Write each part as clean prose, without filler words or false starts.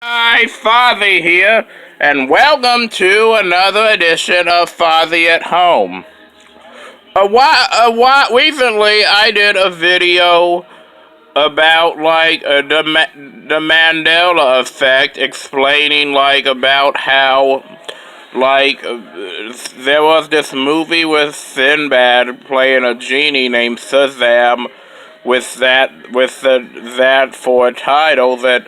Hi, Father here, and welcome to another edition of Father at Home. Recently I did a video about the Mandela effect, explaining about how there was this movie with Sinbad playing a genie named Shazam with that for a title that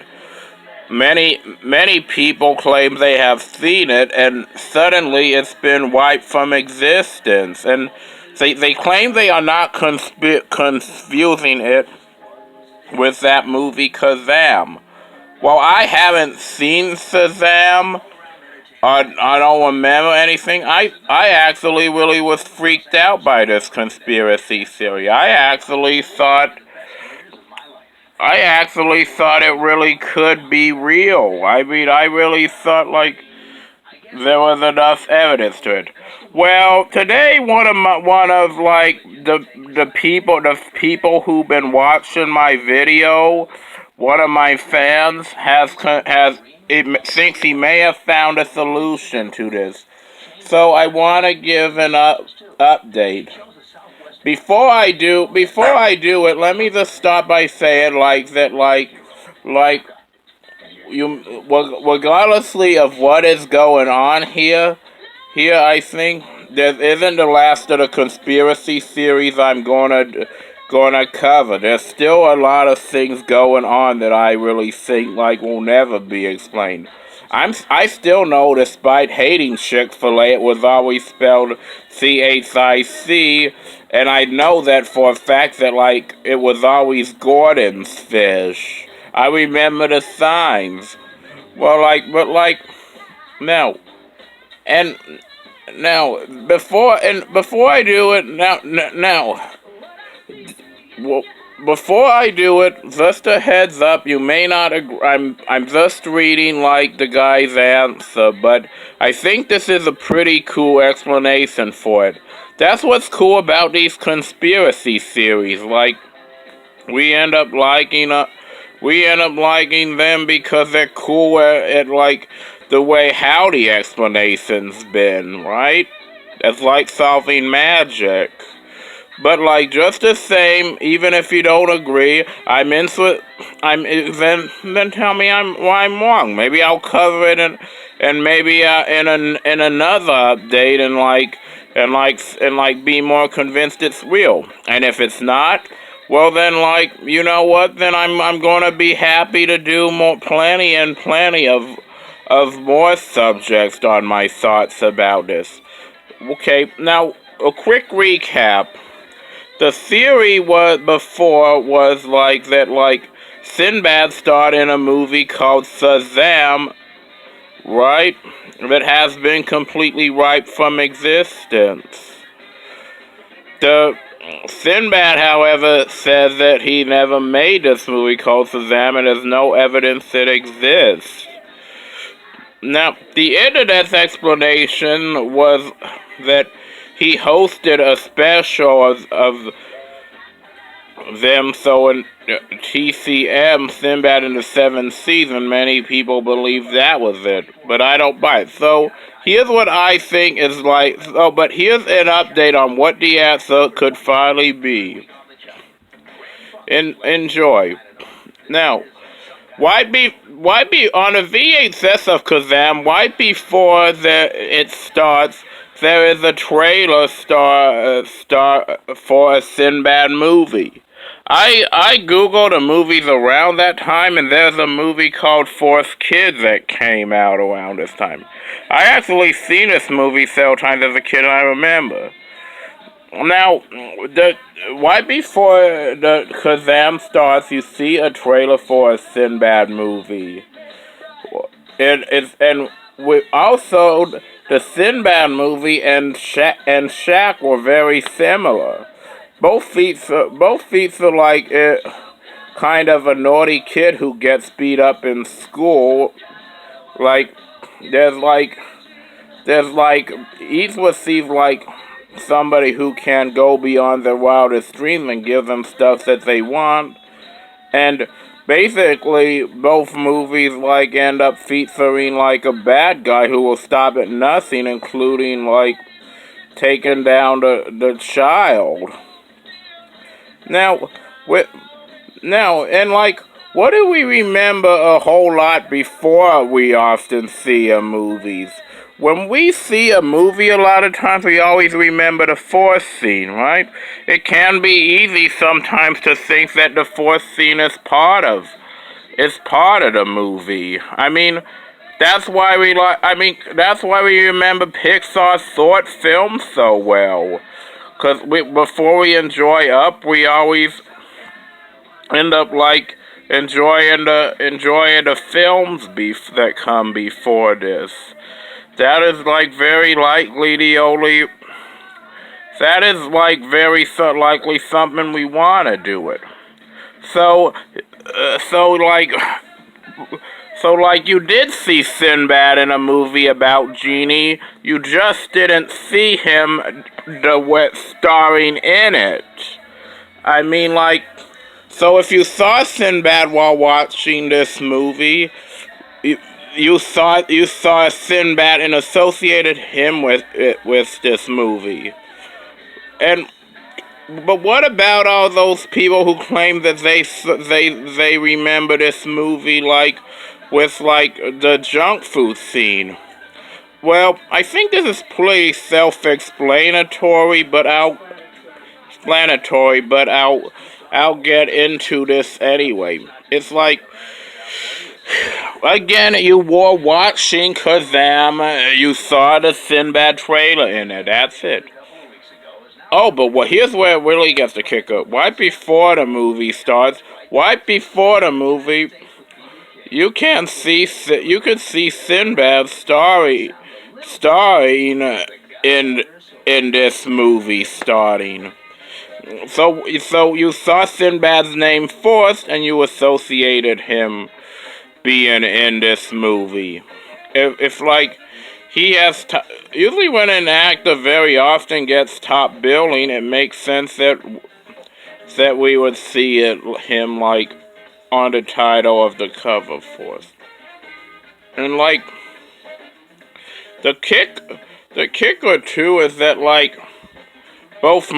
many people claim they have seen it, and suddenly it's been wiped from existence. And they claim they are not confusing it with that movie Shazam. Well, I haven't seen Shazam. I don't remember anything. I actually really was freaked out by this conspiracy theory. I actually thought it really could be real. I mean, I really thought there was enough evidence to it. Well, today one of the people who've been watching my video, one of my fans thinks he may have found a solution to this. So I want to give an update. Before I do it, let me just start by saying like regardlessly of what is going on here I think there isn't the last of the conspiracy theories I'm gonna cover. There's still a lot of things going on that I really think will never be explained. I still know, despite hating Chick-fil-A, it was always spelled CHIC, and I know that for a fact that it was always Gordon's fish. I remember the signs. Well, no. And now, before I do it, now, well, before I do it, just a heads up, you may not agree. I'm just reading the guy's answer, but I think this is a pretty cool explanation for it. That's what's cool about these conspiracy theories. We end up liking them because they're cool at the way how the explanation's been, right? It's like solving magic. But just the same, even if you don't agree, I'm into it. Then tell me why I'm wrong. Maybe I'll cover it and maybe in another update and be more convinced it's real. And if it's not, well then you know what? Then I'm gonna be happy to do plenty and plenty of more subjects on my thoughts about this. Okay, now a quick recap. The theory was that Sinbad starred in a movie called Shazam, right? That has been completely wiped from existence. The Sinbad, however, says that he never made this movie called Shazam, and there's no evidence it exists. Now, the internet's explanation was that he hosted a special of them, so in TCM, Sinbad in the seventh season, many people believe that was it, but I don't buy it. So here's what I think is but here's an update on what the answer could finally be. Enjoy. Now, why be on a VHS of Shazam? Right before it starts, there is a trailer star for a Sinbad movie. I googled the movies around that time, and there's a movie called Forced Kids that came out around this time. I actually seen this movie several times as a kid, and I remember. Now, right before the Shazam starts, you see a trailer for a Sinbad movie. Also the Sinbad movie and Shaq were very similar. Both feats are kind of a naughty kid who gets beat up in school. Like there's like there's each receives somebody who can go beyond their wildest dreams and give them stuff that they want. And basically both movies like end up featuring like a bad guy who will stop at nothing, including like taking down the child. Now, with now and like, what do we remember a whole lot before we often see a movies? When we see a movie, a lot of times we always remember the fourth scene, right? It can be easy sometimes to think that the fourth scene is part of the movie. I mean, that's why we like. I mean, that's why we remember Pixar's short films so well. Cause before we enjoy Up, we always end up like enjoying the films that come before this. That is like very likely the only. That is like very likely something we want to do it. So, so like. So, like, you did see Sinbad in a movie about Genie, you just didn't see him starring in it. I mean, like, so if you saw Sinbad while watching this movie, you saw Sinbad and associated him with this movie. And but what about all those people who claim that they remember this movie like with like the junk food scene? Well, I think this is pretty self-explanatory, but I'll get into this anyway. It's like, again, you were watching Shazam, you saw the Sinbad trailer in it. That's it. Oh, but here's where it really gets the kick up. Right before the movie starts, you can see Sinbad starring in this movie starting. So you saw Sinbad's name first, and you associated him being in this movie. If like he has usually when an actor very often gets top billing, it makes sense that we would see him like on the title of the cover first. And like the kicker too is that like both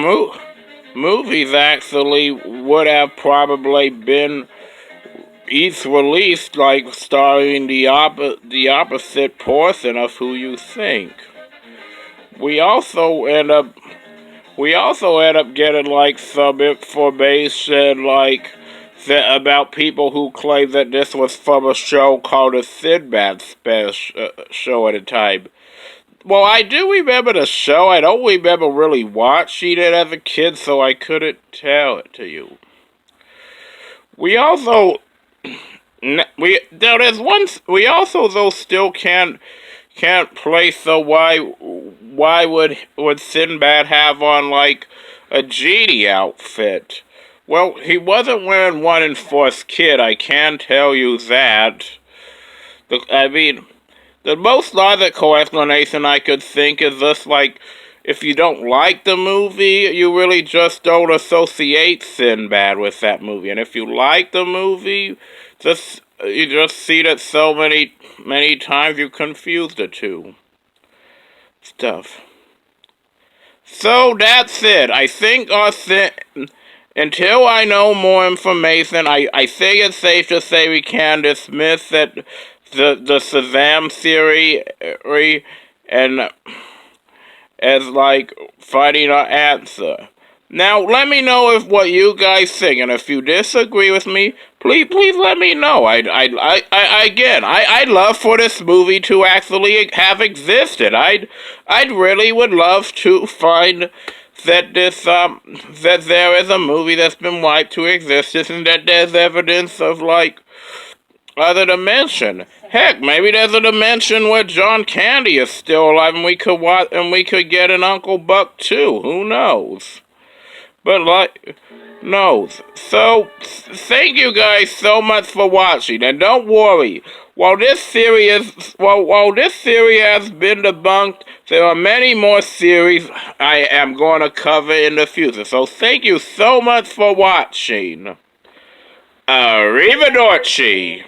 movies actually would have probably been each released like starring the opposite person of who you think. We also end up getting like some information like about people who claim that this was from a show called a Sinbad special show at a time. Well, I do remember the show. I don't remember really watching it as a kid, so I couldn't tell it to you. We also we also though still can't place. So why would Sinbad have on like a genie outfit? Well, he wasn't wearing one in First Kid, I can tell you that. I mean, the most logical explanation I could think is just like, if you don't like the movie, you really just don't associate Sinbad with that movie. And if you like the movie, you just see it so many times you confuse the two. Stuff. So that's it. I think until I know more information, I think it's safe to say we can dismiss that the Shazam theory and as like finding our answer. Now, let me know what you guys think, and if you disagree with me, please let me know. I'd love for this movie to actually have existed. I'd really would love to find that that there is a movie that's been wiped to existence, and that there's evidence of like other dimension. Heck, maybe there's a dimension where John Candy is still alive, and we could get an Uncle Buck too. Who knows? But like, knows. So, thank you guys so much for watching, and don't worry. While this theory has been debunked, there are many more theories I am going to cover in the future. So, thank you so much for watching. Arrivederci.